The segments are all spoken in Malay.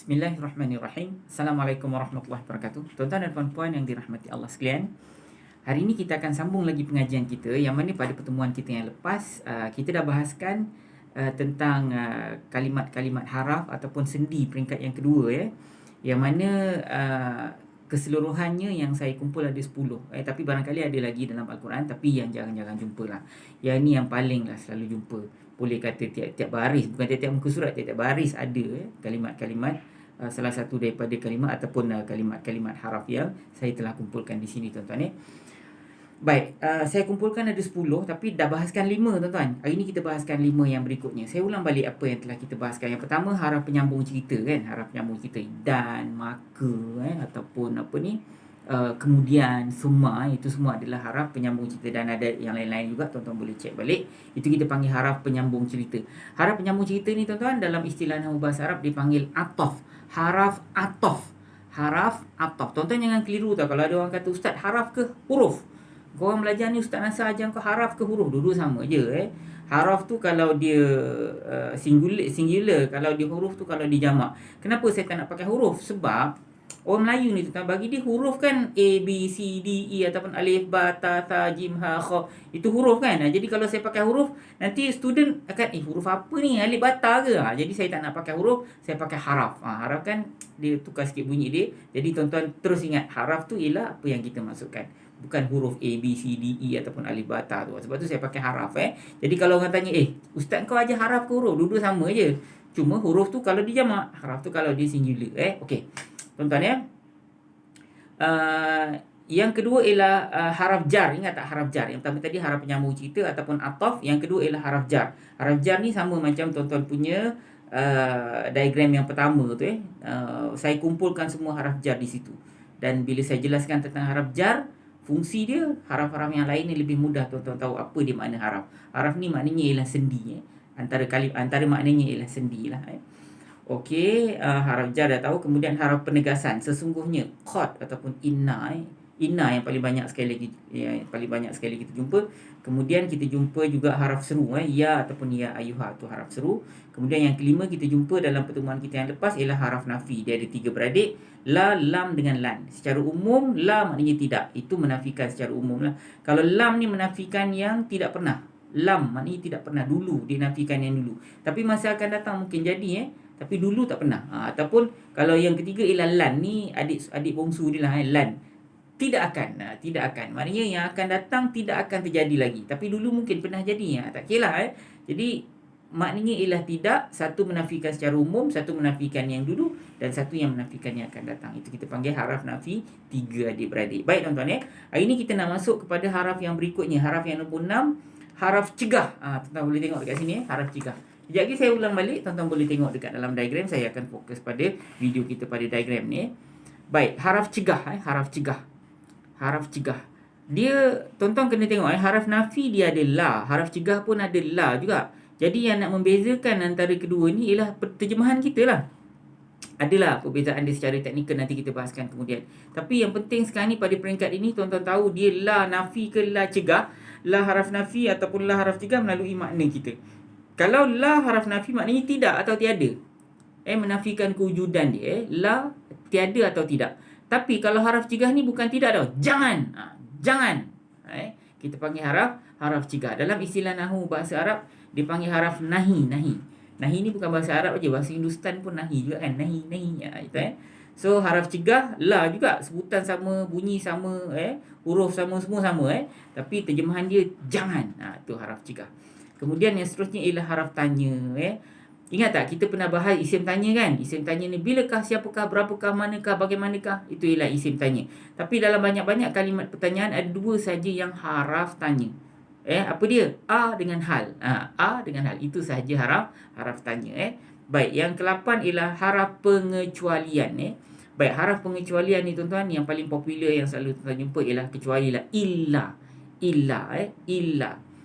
Bismillahirrahmanirrahim. Assalamualaikum warahmatullahi wabarakatuh. Tuan-tuan dan puan-puan yang dirahmati Allah sekalian. Hari ini kita akan sambung lagi pengajian kita, yang mana pada pertemuan kita yang lepas kita dah bahaskan tentang kalimat-kalimat haraf ataupun sendi peringkat yang kedua, yang mana keseluruhannya yang saya kumpul ada 10, tapi barangkali ada lagi dalam Al-Quran, tapi yang jarang-jarang jumpa lah. Yang ni yang paling lah selalu jumpa. Boleh kata tiap-tiap baris, bukan tiap-tiap muka surat, tiap-tiap baris ada kalimat-kalimat, salah satu daripada kalimat ataupun kalimat-kalimat haraf yang saya telah kumpulkan di sini, tuan-tuan. Baik, saya kumpulkan ada 10, tapi dah bahaskan 5, tuan-tuan. Hari ini kita bahaskan 5 yang berikutnya. Saya ulang balik apa yang telah kita bahaskan. Yang pertama, haraf penyambung cerita, kan? Haraf penyambung cerita, dan, maka, ataupun apa ni, kemudian, summa, itu semua adalah haraf penyambung cerita. Dan ada yang lain-lain juga, tuan-tuan boleh cek balik. Itu kita panggil haraf penyambung cerita. Haraf penyambung cerita ni, tuan-tuan, dalam istilah nahwu bahasa Arab dipanggil atof. Haraf atof. Haraf atof. Tuan-tuan jangan keliru tau. Kalau ada orang kata, Ustaz, haraf ke huruf? Korang belajar ni Ustaz Nasar ajar kau haraf ke huruf? Dulu sama je. Haraf tu kalau dia singular, kalau dia huruf tu kalau dia jamak. Kenapa saya tak nak pakai huruf? Sebab orang Melayu ni tuan, bagi dia huruf kan A, B, C, D, E ataupun alif, ba, ta, tha, jim, ha, kha. Itu huruf kan. Jadi kalau saya pakai huruf, nanti student akan huruf apa ni? Alif, ba, ta ke? Jadi saya tak nak pakai huruf, saya pakai haraf. Haraf kan dia tukar sikit bunyi dia. Jadi tuan-tuan terus ingat, haraf tu ialah apa yang kita masukkan. Bukan huruf A, B, C, D, E ataupun alif, ba, ta tu. Sebab tu saya pakai haraf. Jadi kalau orang tanya, Ustaz kau ajar haraf ke huruf? Dua-dua sama je. Cuma huruf tu kalau dia jamak, haraf tu kalau dia singular. Okey. Tuan-tuan yang kedua ialah haraf jar. Ingat tak haraf jar? Yang pertama tadi haraf penyambung cerita ataupun atof. Yang kedua ialah haraf jar. Haraf jar ni sama macam tuan-tuan punya diagram yang pertama tu. Saya kumpulkan semua haraf jar di situ. Dan bila saya jelaskan tentang haraf jar, fungsi dia, haraf-haraf yang lain ni lebih mudah tuan-tuan tahu apa dia makna haraf. Haraf ni maknanya ialah sendi. Antara maknanya ialah sendi lah. Okey, haraf jar dah tahu. Kemudian haraf penegasan. Sesungguhnya qad ataupun inna. Inna yang paling banyak sekali kita jumpa. Kemudian kita jumpa juga haraf seru, ya ataupun ya ayuha, tu haraf seru. Kemudian yang kelima kita jumpa dalam pertemuan kita yang lepas ialah haraf nafi. Dia ada 3 beradik, la, lam dengan lan. Secara umum la maknanya tidak. Itu menafikan secara umum lah. Kalau lam ni menafikan yang tidak pernah. Lam maknanya tidak pernah, dulu dia nafikan yang dulu. Tapi masa akan datang mungkin jadi tapi dulu tak pernah. Ataupun kalau yang ketiga ialah lan, ni adik bongsu dia lah, lan. Tidak akan. Maknanya yang akan datang tidak akan terjadi lagi. Tapi dulu mungkin pernah jadi. Tak kira lah. Jadi maknanya ialah tidak. Satu menafikan secara umum, satu menafikan yang dulu, dan satu yang menafikan yang akan datang. Itu kita panggil haraf nafi 3 adik-beradik. Baik tuan-tuan hari ini kita nak masuk kepada haraf yang berikutnya. Haraf yang nombor 6, haraf cegah. Tuan-tuan boleh tengok dekat sini haraf cegah. Sekejap lagi saya ulang balik. Tuan-tuan boleh tengok dekat dalam diagram. Saya akan fokus pada video kita pada diagram ni. Baik, haraf cegah. Haraf cegah. Haraf cegah. Dia, tuan-tuan kena tengok haraf nafi dia ada la. Haraf cegah pun ada la juga. Jadi yang nak membezakan antara kedua ni ialah terjemahan kita lah. Adalah perbezaan dia secara teknikal, nanti kita bahaskan kemudian. Tapi yang penting sekarang ni pada peringkat ini, tuan-tuan tahu dia la nafi ke la cegah. La haraf nafi ataupun la haraf cegah melalui makna kita. Kalau la haraf nafi maknanya tidak atau tiada. Menafikan kewujudan dia. La tiada atau tidak. Tapi kalau haraf cegah ni bukan tidak tau. Jangan. Jangan. Kita panggil haraf cegah. Dalam istilah nahwu bahasa Arab, dipanggil haraf nahi. Nahi ni bukan bahasa Arab aja, bahasa Hindustan pun nahi juga kan. Nahi. So haraf cegah, la juga. Sebutan sama, bunyi sama, huruf sama, semua sama. Tapi terjemahan dia jangan. Tu haraf cegah. Kemudian yang seterusnya ialah haraf tanya. Ingat tak kita pernah bahas isim tanya kan? Isim tanya ni bilakah, siapakah, berapakah, manakah, bagaimanakah? Itu ialah isim tanya. Tapi dalam banyak-banyak kalimat pertanyaan ada 2 saja yang haraf tanya. Apa dia? A dengan hal. A dengan hal. Itu sahaja haraf tanya. Baik, yang ke-8 ialah haraf pengecualian. Baik, haraf pengecualian ni tuan-tuan yang paling popular yang selalu tuan-tuan jumpa ialah kecuali lah. Illa.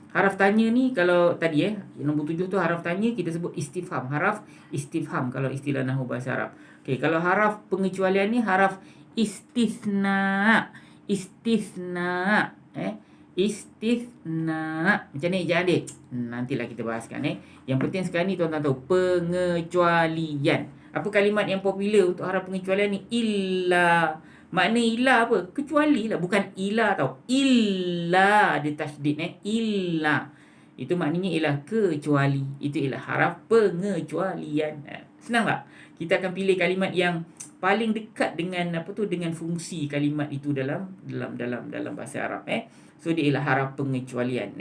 Haraf tanya ni kalau tadi nombor 7 tu haraf tanya kita sebut istifham. Haraf istifham kalau istilah nahwu bahasa Arab. Okey, kalau haraf pengecualian ni haraf istisna. Istisna. Macam ni jangan nantilah kita bahaskan. Yang penting sekarang ni tuan-tuan tahu pengecualian. Apa kalimat yang popular untuk haraf pengecualian ni? Illa. Makna illa apa? Kecuali lah. Bukan illa tau. Illa. Ada tasydid Illa. Itu maknanya ialah kecuali. Itu ialah haraf pengecualian. Senang tak? Kita akan pilih kalimat yang paling dekat dengan dengan fungsi kalimat itu dalam bahasa Arab So dia ialah haraf pengecualian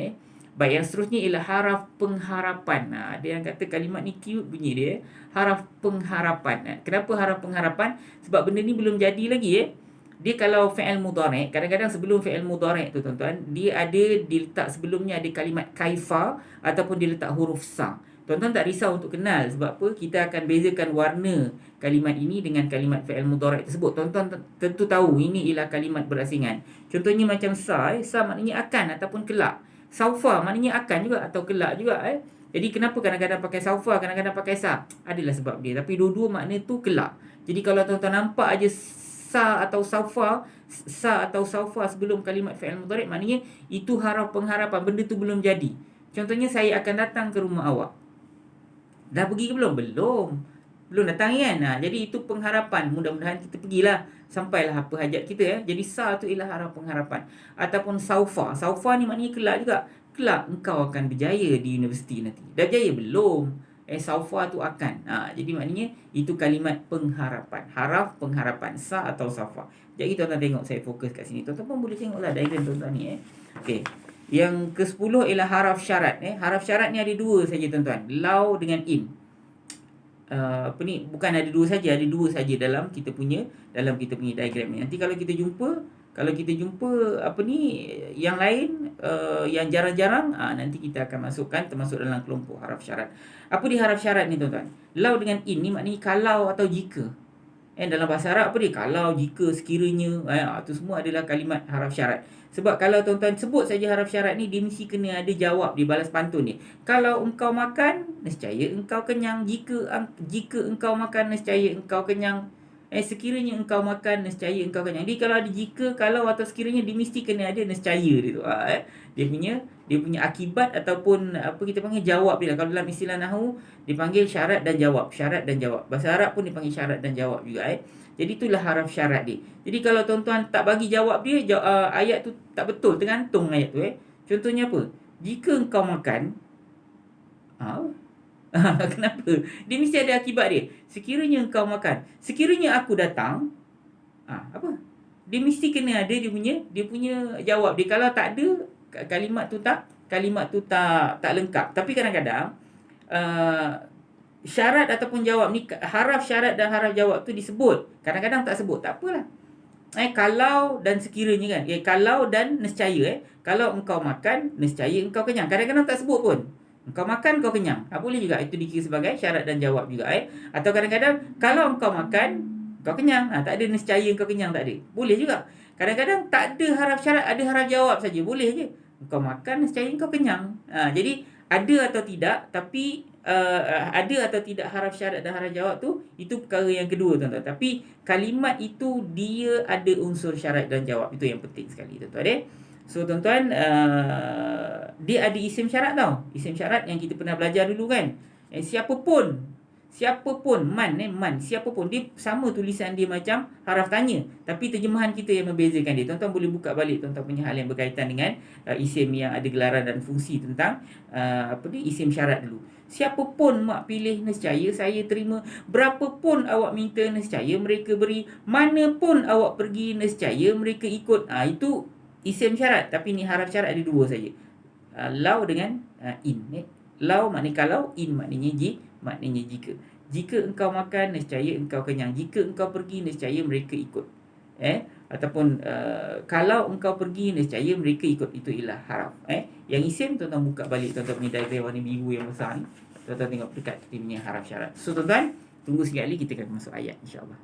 Baik, yang seterusnya ialah haraf pengharapan. Ada yang kata kalimat ni cute bunyi dia. Haraf pengharapan. Kenapa haraf pengharapan? Sebab benda ni belum jadi lagi Dia kalau fi'il mudhari', kadang-kadang sebelum fi'il mudhari' tu tuan-tuan, dia ada diletak sebelumnya ada kalimat kaifa ataupun dia letak huruf sa. Tuan-tuan tak risau untuk kenal sebab apa? Kita akan bezakan warna kalimat ini dengan kalimat fi'il mudhari' tersebut. Tuan-tuan tentu tahu ini ialah kalimat berasingan. Contohnya macam sa, sa maknanya akan ataupun kelak. Saufa maknanya akan juga atau kelak juga Jadi kenapa kadang-kadang pakai saufa, kadang-kadang pakai sa? Adalah sebab dia. Tapi dua-dua makna tu kelak. Jadi kalau tuan-tuan nampak aja sa atau saufa sebelum kalimat fi'il mudhari' maknanya itu haraf pengharapan, benda tu belum jadi. Contohnya saya akan datang ke rumah awak. Dah pergi ke belum? Belum datang kan? Jadi itu pengharapan. Mudah-mudahan kita pergilah sampailah apa hajat kita Jadi sa tu ialah haraf pengharapan. Ataupun saufa. Saufa ni maknanya kelak juga. Kelak engkau akan berjaya di universiti nanti. Dah berjaya belum? Saufa tu akan. Jadi maknanya itu kalimat pengharapan. Haraf pengharapan. Sa atau saufa. Jadi tuan-tuan tengok, saya fokus kat sini. Tuan-tuan pun boleh tengoklah diagram tuan-tuan ni Okey. Yang ke-10 ialah haraf syarat Haraf syarat ni ada dua saja tuan-tuan. Lau dengan in. Bukan ada dua saja, ada dua saja dalam kita punya diagram ni. Nanti kalau kita jumpa yang lain yang jarang-jarang nanti kita akan masukkan termasuk dalam kelompok haraf syarat. Apa dia haraf syarat ni tuan-tuan? Lau dengan in ni maknanya kalau atau jika. Dalam bahasa Arab apa dia? Kalau, jika, sekiranya itu semua adalah kalimat haraf syarat. Sebab kalau tuan-tuan sebut saja haraf syarat ni, dia mesti kena ada jawab di balas pantun ni. Kalau engkau makan, nescaya engkau kenyang. Jika engkau makan, nescaya engkau kenyang. Sekiranya engkau makan, nescaya engkau kenyang. Jadi kalau ada jika, kalau atau sekiranya, dia mesti kena ada nescaya dia tu. Dia punya akibat ataupun apa kita panggil jawab dia. Kalau dalam istilah nahwu dipanggil syarat dan jawab. Syarat dan jawab. Bahasa Arab pun dipanggil syarat dan jawab juga Jadi itulah haraf syarat dia. Jadi kalau tuan-tuan tak bagi jawab dia, ayat tu tak betul, tergantung ayat tu Contohnya apa? Jika engkau makan, kenapa? Dia mesti ada akibat dia. Sekiranya engkau makan, sekiranya aku datang, apa? Dia mesti kena ada dia punya jawab dia. Kalau tak ada, kalimat tu tak lengkap. Tapi kadang-kadang syarat ataupun jawab ni, haraf syarat dan haraf jawab tu disebut. Kadang-kadang tak sebut, tak apalah. Kalau dan sekiranya kan. Kalau dan nescaya Kalau engkau makan, nescaya engkau kenyang. Kadang-kadang tak sebut pun. Engkau makan, kau kenyang. Boleh juga. Itu dikira sebagai syarat dan jawab juga Atau kadang-kadang kalau engkau makan, kau kenyang. Tak ada nescaya engkau kenyang, tak ada. Boleh juga. Kadang-kadang tak ada haraf syarat, ada haraf jawab saja. Boleh je. Engkau makan, nescaya engkau kenyang. Jadi ada atau tidak, tapi ada atau tidak haraf syarat dan haraf jawab tu, itu perkara yang kedua tuan-tuan. Tapi kalimat itu dia ada unsur syarat dan jawab. Itu yang penting sekali tuan-tuan So tuan-tuan, dia ada isim syarat tau. Isim syarat yang kita pernah belajar dulu kan. Siapapun man, siapapun, dia sama tulisan dia macam haraf tanya, tapi terjemahan kita yang membezakan dia. Tuan-tuan boleh buka balik tuan-tuan punya hal yang berkaitan dengan isim yang ada gelaran dan fungsi tentang isim syarat dulu. Siapapun mak pilih, nescaya saya terima. Berapapun awak minta, nescaya mereka beri. Manapun awak pergi, nescaya mereka ikut. Itu isim syarat, tapi ni haraf syarat ada dua saja. Lau dengan in. Lau maknanya kalau, in maknanya jika. Jika engkau makan, nescaya engkau kenyang. Jika engkau pergi, nescaya mereka ikut. Ataupun kalau engkau pergi, nescaya mereka ikut. Itu ialah haraf. Yang isim tuan-tuan buka balik tuan-tuan punya diagram warna biru yang besar ni. Tuan-tuan tengok dekat dia punya haraf syarat. So tuan-tuan, tunggu sekali kita akan masuk ayat insya-Allah.